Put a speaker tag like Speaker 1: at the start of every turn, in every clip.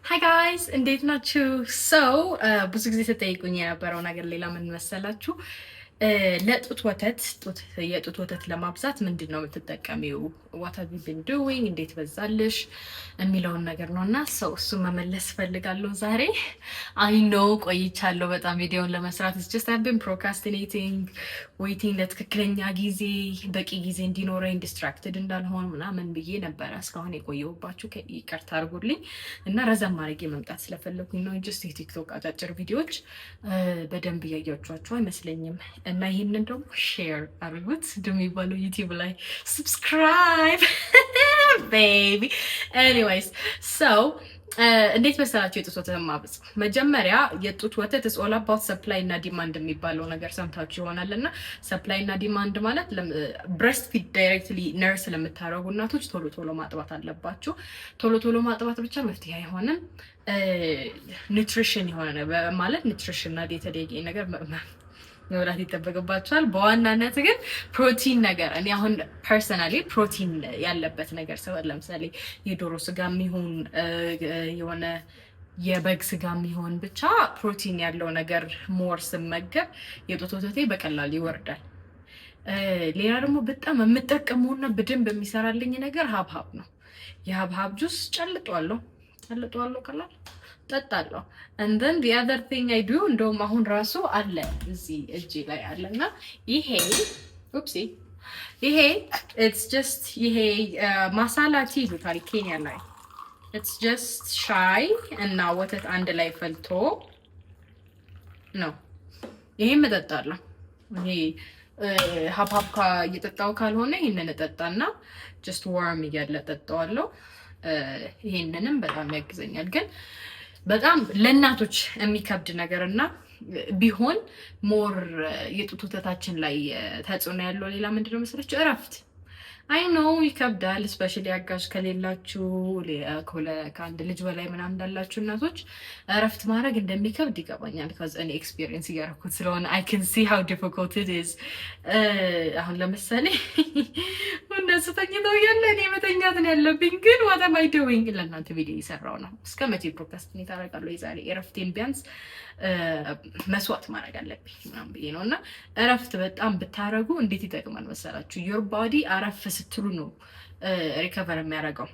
Speaker 1: Hi guys, እንዴት ናችሁ? ብዙ ጊዜ ተጠይቁኝ የነበረው ነገር ሌላ ምን መሰላችሁ? ለጡት ወተት የጡት ወተት ለማብዛት ምንድን ነው የምትጠቀሚው? what have you been doing? እንዴት በዛልሽ የሚለውን ነገር ነውና እሱ መመለስ ፈልጋለሁ ዛሬ። I know ቆይቻለሁ በጣም ቪዲዮን ለመስራት it's just I've been procrastinating waiting ለትክክለኛ ጊዜ በቂ ጊዜ እንዲኖረኝ distracted እንዳልሆን ምናምን ብዬ ነበረ እስካሁን የቆየሁባችሁ ይቅርታ አድርጉልኝ እና ረዘም አድርጌ መምጣት ስለፈለኩኝ ነው just የቲክቶክ አጫጭር ቪዲዮዎች በደንብ እያያችኋቸው አይመስለኝም እና ይሄንን ደግሞ ሼር አድርጉት እንደሚባለው ዩቲዩብ ላይ subscribe baby anyways እንዴት መሰላችሁ የጡት ወተት ማብዛት መጀመሪያ የጡት ወተት is all about supply እና demand የሚባለው ነገር ሰምታችሁ ይሆናል እና supply እና demand ማለት breast feed directly nurse ለምታረጉ እናቶች ቶሎ ቶሎ ማጥባት አለባችሁ ቶሎ ማጥባት ብቻ መፍትሄ አይሆንም ኑትሪሽን የሆነ ማለት ኑትሪሽን እና ዴታ ዴይ ነገር መብላት ይጠበቅባቸዋል በዋናነት ግን ፕሮቲን ነገር እኔ አሁን ፐርሰናሊ ፕሮቲን ያለበት ነገር ሰው ለምሳሌ የዶሮ ስጋም ይሁን የሆነ የበግ ስጋም ይሁን ብቻ ፕሮቲን ያለው ነገር ሞር ስመገብ የጡት ወተቴ በቀላሉ ይወርዳል ሌላ ደግሞ በጣም የምጠቀመውና በደንብ የሚሰራልኝ ነገር ሀብሀብ ነው የሀብሀብ ጁስ ጨልጧለሁ ቀላል ጠጣለሁ and then the other thing I do እንደውም አሁን ራሱ አለ እዚህ እጄ ላይ አለና ይሄ it's just ይሄ ማሳላ ቲ ይሉታል ኬንያ ላይ it's just ሻይ እና ወተት አንድ ላይ ፈልቶ ነው ይሄን እጠጣለሁ ይሄ ሀብሀብ እየጠጣው ካልሆነ ይሄንን እጠጣና just warm እያለ እጠጣዋለሁ ይሄንንም በጣም ያግዘኛል ግን በጣም ለእናቶች የሚከብድ ነገርና ቢሆን ሞር የጡት ወተታችን ላይ ተጽዕኖ ያለው ሌላ ምንድነው መሰላችሁ እረፍት I know ይከብዳል especially አጋዥ ከሌላችሁ ከአንድ ልጅ በላይ ምናምን እንዳላችሁ እናቶች እረፍት ማድረግ እንደሚከብድ ይገባኛል because እኔ ኤክስፒሪየንስ እያደረኩት ስለሆነ I can see how difficult it is አሁን ለምሳሌ እነሱ ተኝተው እያለ እኔ መተኛት ነው ያለብኝ ግን what am I doing ለእናንተ ቪዲዮ እየሰራሁ ነው እስከ መቼ ፕሮክራስቲኔት አደርጋለሁ የዛሬ እረፍቴን ቢያንስ መስዋዕት ማድረግ አለብኝ ምናምን ብዬ ነውና እረፍት በጣም ብታረጉ እንዴት ይጠቅማል መሰላችሁ your body አረፍ ስትሉ ነው ሪከቨር የሚያደርገው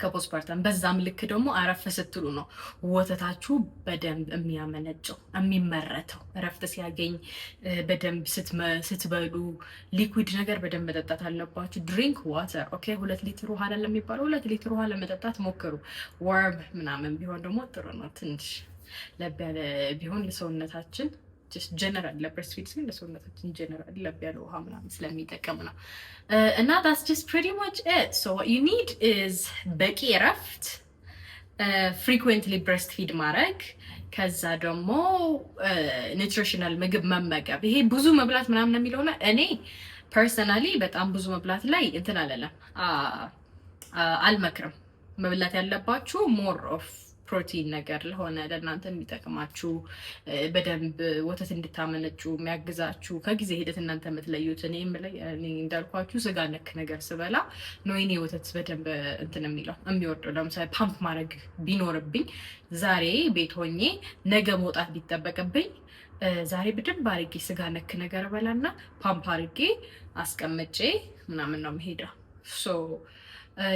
Speaker 1: ከፖስትፓርተም በዛም ልክ ደግሞ አረፍ ስትሉ ነው ወተታችሁ በደንብ የሚያመነጨው የሚመረተው እረፍት ሲያገኝ በደንብ ስትበሉ ሊኩዊድ ነገር በደንብ መጠጣት አለባችሁ ድሪንክ ዋተር ኦኬ 2 ሊትር ውሃ አይደለም የሚባለው 2 ሊትር ውሃ ለመጠጣት ሞክሩ ዋርም ምናምን ቢሆን ደግሞ ጥሩ ነው ትንሽ ለብ ያለ ቢሆን ለሰውነታችን just general ለብሬስት ሲል ለሰውነታችን general ለብ ያለ ውሃ ምናምን ስለሚጠቀም ነው እና that's just pretty much it so what you need is በቂ እረፍት frequently breastfeed ማድረግ ከዛ ደግሞ nutritional ምግብ መመገብ ይሄ ብዙ መብላት ምናምን የሚለውና እኔ personally በጣም ብዙ መብላት ላይ እንትን አለለም አልመክርም መብላት ያለባችሁ more of ፕሮቲን ነገር ለሆነ ለእናንተ የሚጠቅማችሁ በደንብ ወተት እንድታመነጩ የሚያግዛችሁ ከጊዜ ሂደት እናንተ የምትለዩት እኔ እንዳልኳችሁ ስጋ ነክ ነገር ስበላ ነው እኔ ወተት በደንብ እንትን የሚወርደው ለምሳሌ ፓምፕ ማድረግ ቢኖርብኝ ዛሬ ቤት ሆኜ ነገ መውጣት ቢጠበቅብኝ ዛሬ በደንብ አድርጌ ስጋ ነክ ነገር በላና ፓምፕ አድርጌ አስቀምጬ ምናምን ነው የምሄደው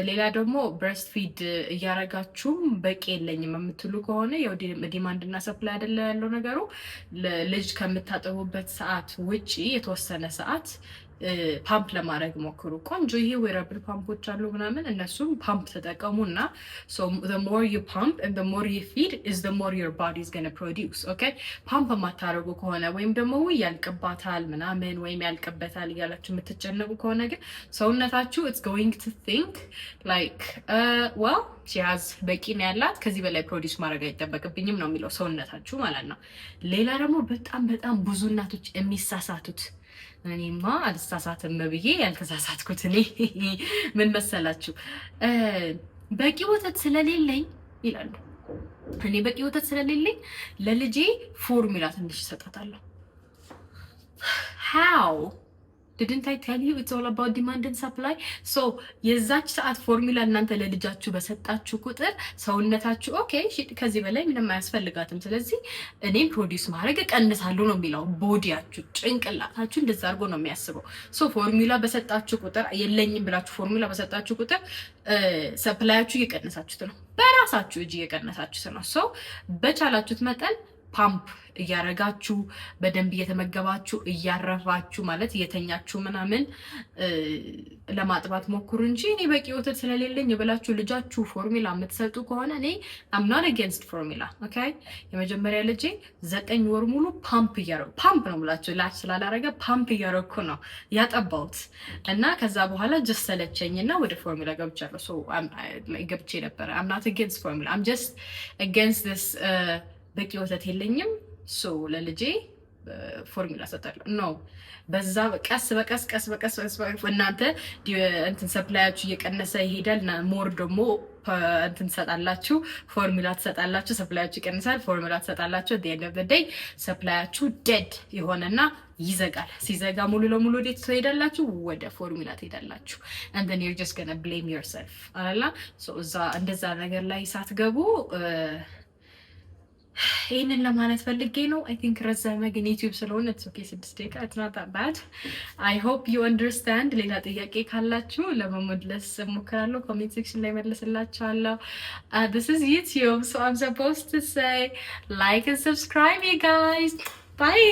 Speaker 1: ሌላ ደግሞ ብሬስት ፊድ እያረጋችሁ በቂ የለኝም የምትሉ ከሆነ ያው ዲማንድ እና ሰፕላይ አይደለ ያለው ነገሩ ልጅ ከምታጠቡበት ሰዓት ውጪ የተወሰነ ሰዓት ፓምፕ ለማድረግ ሞክሩ ቆንጆ ይሄ ዌራብል ፓምፖች አሉ ምናምን እነሱም ፓምፕ ተጠቀሙና so the more you pump and the more you feed is the more your body is going to produce okay ፓምፕ ማታረጉ ከሆነ ወይም ደግሞ ያልቀባታል ምናምን ወይም ያልቀበታል ያላችሁ የምትጨነቁ ከሆነ ግን ሰውነታችሁ it's going to think like well she has በቂ ነው ያላት ከዚህ በላይ ፕሮዲዩስ ማድረግ አይጠበቅብኝም ነው የሚለው ሰውነታችሁ ማለት ነው ሌላ ደግሞ በጣም ብዙ እናቶች የሚሳሳቱት እኔማ አልተሳሳትም ብዬ ያልተሳሳትኩት እኔ ምን መሰላችሁ በቂ ወተት ስለሌለኝ ይላሉ እኔ በቂ ወተት ስለሌለኝ ለልጄ ፎርሙላ ትንሽ እሰጣታለሁ how didn't I tell you it's all about demand and supply? so የዛች ሰዓት ፎርሙላ እናንተ ለልጃችሁ በሰጣችሁ ቁጥር ሰውነታችሁ ኦኬ ከዚህ በላይ ምንም አያስፈልጋትም ስለዚህ እኔም ፕሮዲዩስ ማድረግ እቀንሳለሁ ነው የሚለው ቦዲያችሁ ጭንቅላታችሁ እንደዛ አድርጎ ነው የሚያስበው ሶ ፎርሙላ በሰጣችሁ ቁጥር የለኝም ብላችሁ ፎርሙላ በሰጣችሁ ቁጥር ሰፕላያችሁ እየቀነሳችሁት ነው በራሳችሁ እጅ እየቀነሳችሁት ነው ሶ በቻላችሁት መጠን ፓምፕ እያረጋችሁ በደንብ እየተመገባችሁ እያረፋችሁ ማለት እየተኛችሁ ምናምን ለማጥባት ሞክሩ እንጂ እኔ በቂ ወተት ስለሌለኝ ብላችሁ ልጃችሁ ፎርሙላ የምትሰጡ ከሆነ እኔ I'm not against ፎርሙላ ኦኬ የመጀመሪያ ልጄ 9 ወር ሙሉ ፓምፕ ነው ብላችሁ ላች ስላላረገ ፓምፕ እያረኩ ነው ያጠባውት እና ከዛ በኋላ just ሰለቸኝና ወደ ፎርሙላ ገብቻለሁ so ገብቼ ነበር I'm not against formula I'm just against this በቂ ወተት የለኝም ሶ ለልጄ ፎርሙላ ሰጣለሁ ነው በዛ ቀስ በቀስ እናንተ እንትን ሰፕላያችሁ እየቀነሰ ይሄዳል እና ሞር ደግሞ እንትን ሰጣላችሁ ፎርሙላ ተሰጣላችሁ ሰፕላያችሁ ይቀንሳል ፎርሙላ ተሰጣላችሁ at the end of the day ሰፕላያችሁ ዴድ ይሆነና ይዘጋል ሲዘጋ ሙሉ ለሙሉ ወዴት ትሄዳላችሁ ወደ ፎርሙላ ትሄዳላችሁ and then you're just going to blame yourself አላላ ሶ እዛ እንደዛ ነገር ላይ ሳትገቡ ይሄንን ለማለት ፈልጌ ነው I think ረዘመ ግን ዩቲዩብ ስለሆነ it's okay 6 ደቂቃ it's not that bad I hope you understand ሌላ ጥያቄ ካላችሁ ለመመለስ እሞክራለሁ ኮሜንት ሴክሽን ላይ መልስላችኋለሁ this is YouTube so I'm supposed to say like and subscribe you guys bye